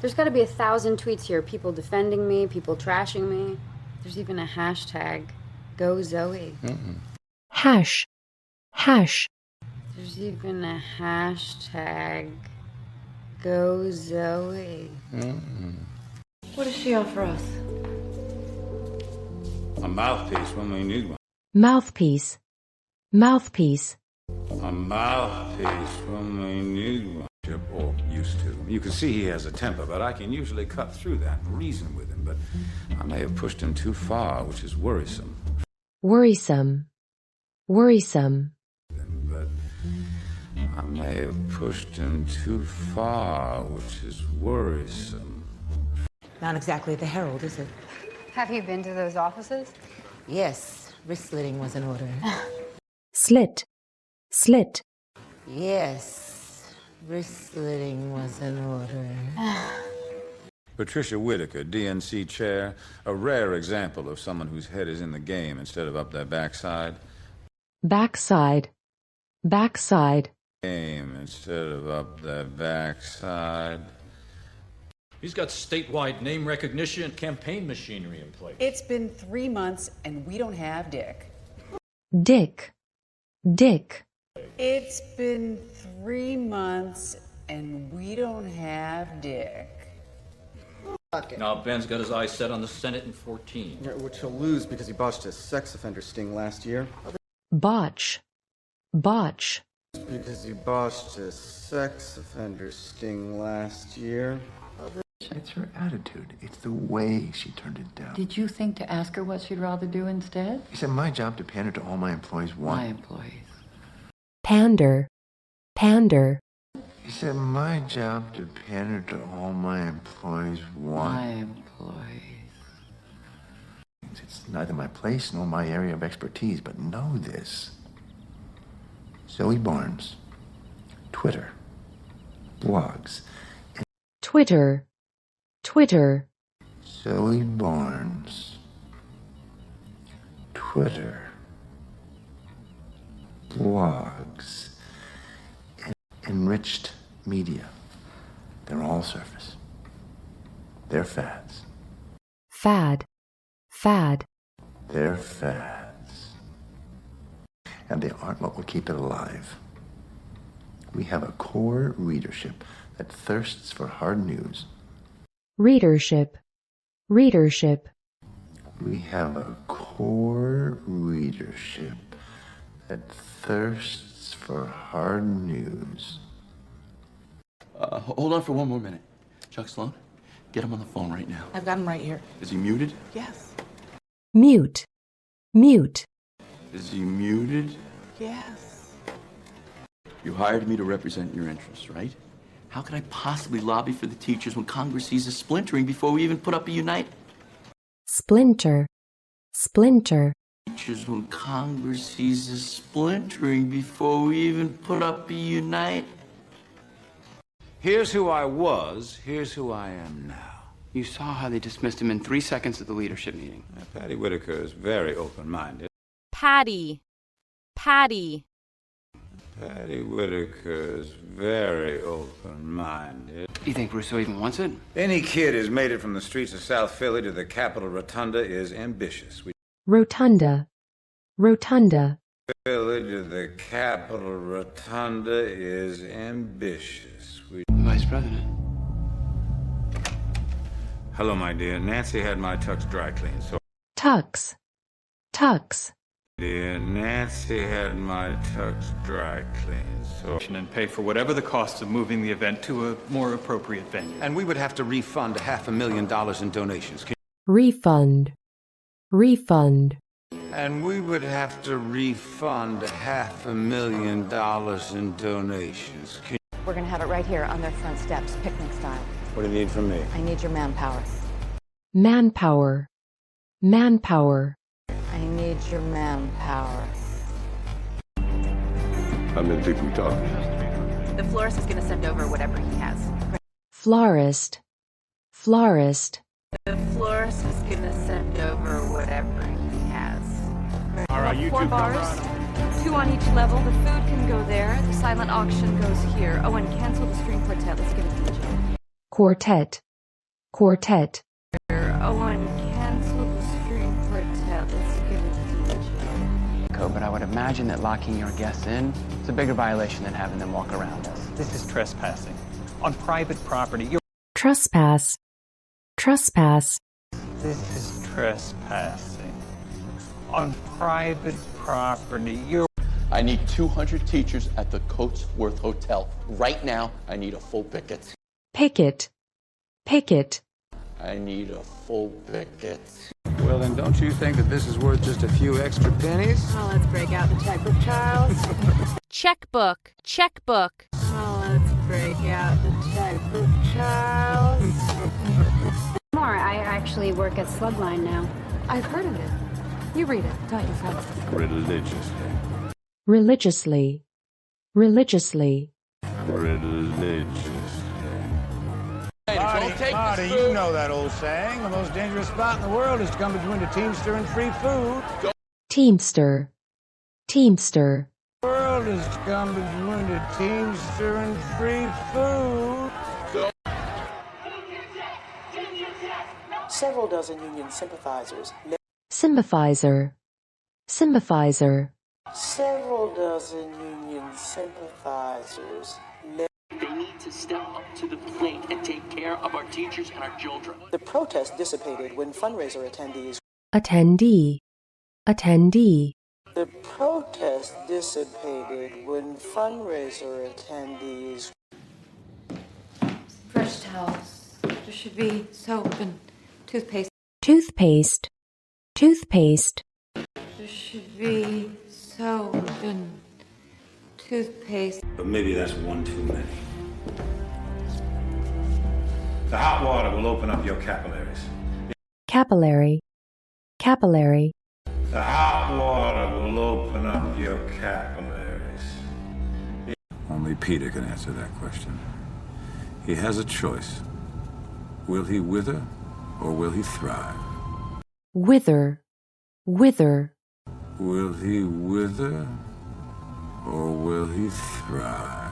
There's got to be 1,000 tweets here. People defending me, people trashing me. There's even a hashtag. Go Zoe. Hash. There's even a hashtag. Go Zoe. What does she offer us? A mouthpiece when we need one. Mouthpiece. A mouthpiece when we need one. Or used to. You can see he has a temper, but I can usually cut through that and reason with him. But I may have pushed him too far, which is worrisome. Worrisome. But I may have pushed him too far, which is worrisome. Not exactly the Herald, is it? Have you been to those offices? Yes, wrist slitting was in order. Slit. Yes, wrist slitting was in order. Patricia Whitaker, DNC chair, a rare example of someone whose head is in the game instead of up their backside. Backside. Game instead of up their backside. He's got statewide name recognition and campaign machinery in place. It's been 3 months and we don't have Dick. Dick. It's been 3 months and we don't have Dick. Now Ben's got his eyes set on the Senate in 14. Which he'll lose because he botched a sex offender sting last year. Botch. Because he botched a sex offender sting last year. It's her attitude. It's the way she turned it down. Did you think to ask her what she'd rather do instead? He said, my job to pander to all my employees want. My employees. Pander. He said, my job to pander to all my employees want. My employees. It's neither my place nor my area of expertise, but know this. Zoe Barnes, Twitter, blogs. Twitter. Zoe Barnes, Twitter, blogs, enriched media. They're all surface. They're fads. Fad. They're fads. And they aren't what will keep it alive. We have a core readership that thirsts for hard news. Readership. We have a core readership that thirsts for hard news. Hold on for one more minute. Chuck Sloan, get him on the phone right now. I've got him right here. Is he muted? Yes. Mute. Is he muted? Yes. You hired me to represent your interests, right? How could I possibly lobby for the teachers when Congress sees us splintering before we even put up a unite? Splinter. Teachers when Congress sees us splintering before we even put up a unite? Here's who I was, here's who I am now. You saw how they dismissed him in 3 seconds at the leadership meeting. Patty Whitaker is very open-minded. Patty. Patty Whitaker is very open-minded. Do you think Russo even wants it? Any kid who's made it from the streets of South Philly to the Capitol Rotunda is ambitious. Rotunda. Philly to the Capitol Rotunda is ambitious. Vice President. Hello, my dear. Nancy had my tux dry cleaned, so... Tux. Dear, Nancy had my tux dry cleaned, so... And pay for whatever the cost of moving the event to a more appropriate venue. And we would have to refund $500,000 in donations. Refund. And we would have to refund $500,000 in donations. We're going to have it right here on their front steps, picnic style. What do you need from me? I need your manpower. Manpower. I need your manpower. I didn't think we talked. The florist is going to send over whatever he has. Florist. The florist is going to send over whatever he has. All right, you 4 two bars, come 2 on each level. The food can go there. The silent auction goes here. Oh, and cancel the string quartet. Let's get a DJ. Quartet. quartet, Oh, and cancel the string quartet. Let's give it to DJ. But I would imagine that locking your guests in is a bigger violation than having them walk around us. This is trespassing on private property. trespass, trespass, This is trespassing on private property. I need 200 teachers at the Coatsworth Hotel. Right now, I need a full picket. picket, picket, I need a full picket. Well, then don't you think that this is worth just a few extra pennies? Oh, let's break out the checkbook, Charles. Checkbook, checkbook. Oh, let's break out the checkbook, Charles. More, I actually work at Slugline now. I've heard of it. You read it, don't you, Francis? Religiously. religiously, religiously, Religiously. Marty, you know that old saying. The most dangerous spot in the world is to come between a teamster and free food. teamster, teamster, The world is to come between a teamster and free food. Several dozen union sympathizers. sympathizer, sympathizer, Several dozen union sympathizers. They need to step up to the plate and take care of our teachers and our children. The protest dissipated when fundraiser attendees. attendee, attendee, The protest dissipated when fundraiser attendees. Fresh towels. There should be soap and toothpaste. toothpaste, toothpaste, There should be soap and toothpaste. But maybe that's one too many. The hot water will open up your capillaries. capillary, capillary, The hot water will open up your capillaries. Only Peter can answer that question. He has a choice. Will he wither or will he thrive? wither, wither, Will he wither or will he thrive?